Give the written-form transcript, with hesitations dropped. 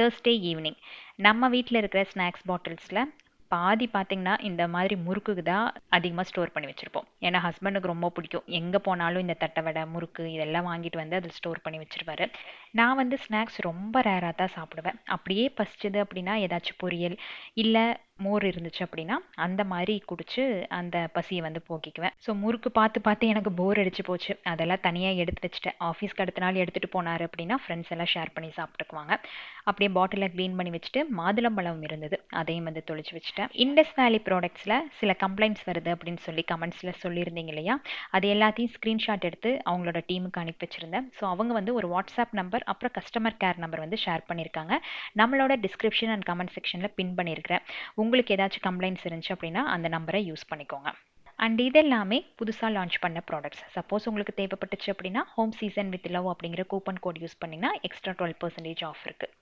Thursday evening நம்ம வீட்டில் இருக்கிற ஸ்நாக்ஸ் பாட்டில்ஸில் பாதி பார்த்தீங்கன்னா இந்த மாதிரி முறுக்குக்கு தான் அதிகமாக ஸ்டோர் பண்ணி வச்சுருப்போம். ஏன்னா ஹஸ்பண்டுக்கு ரொம்ப பிடிக்கும். எங்கே போனாலும் இந்த தட்டை வடை முறுக்கு இதெல்லாம் வாங்கிட்டு வந்து அதில் ஸ்டோர் பண்ணி வச்சிருவாரு. நான் வந்து ஸ்நாக்ஸ் ரொம்ப ரேராக தான் சாப்பிடுவேன். அப்படியே பசிச்சது அப்படின்னா ஏதாச்சும் பொரியல் இல்லை மோர் இருந்துச்சு அப்படின்னா அந்த மாதிரி குடிச்சு அந்த பசியை வந்து போக்கிக்குவேன். ஸோ முறுக்கு பார்த்து பார்த்து எனக்கு போர் அடிச்சு போச்சு. அதெல்லாம் தனியாக எடுத்து வச்சுட்டேன். ஆஃபீஸ்க்கு அடுத்த நாள் எடுத்துகிட்டு போனார் அப்படின்னா ஃப்ரெண்ட்ஸ் எல்லாம் ஷேர் பண்ணி சாப்பிட்டுக்குவாங்க. அப்படியே பாட்டிலில் க்ளீன் பண்ணி வச்சுட்டு மாதுளம்பழம் இருந்தது, அதையும் வந்து தொளிச்சு வச்சுட்டேன். இண்டஸ் வேலி ப்ராடக்ட்ஸில் சில கம்ப்ளைண்ட்ஸ் வருது அப்படின்னு சொல்லி கமெண்ட்ஸில் சொல்லியிருந்தீங்க இல்லையா, அது எல்லாத்தையும் ஸ்க்ரீன்ஷாட் எடுத்து அவங்களோட டீமுக்கு அனுப்பி வச்சுருந்தேன். ஸோ அவங்க வந்து ஒரு வாட்ஸ்அப் நம்பர் அப்புறம் கஸ்டமர் கேர் நம்பர் வந்து ஷேர் பண்ணியிருக்காங்க. நம்மளோட டிஸ்கிரிப்ஷன் அண்ட் கமெண்ட் செக்ஷனில் பின் பண்ணியிருக்கிறேன். உங்களுக்கு ஏதாச்சும் கம்ப்ளைண்ட்ஸ் இருந்துச்சு அப்படின்னா அந்த நம்பரை யூஸ் பண்ணிக்கோங்க. அண்ட் இது எல்லாமே புதுசாக லான்ச் பண்ண ப்ராடக்ட்ஸ். சப்போஸ் உங்களுக்கு தேவைப்பட்டுச்சு அப்படின்னா ஹோம் சீசன் வித் லவ் அப்படிங்கிற கூப்பன் கோட் யூஸ் பண்ணிங்கன்னா எக்ஸ்ட்ரா 12% ஆஃப் இருக்குது.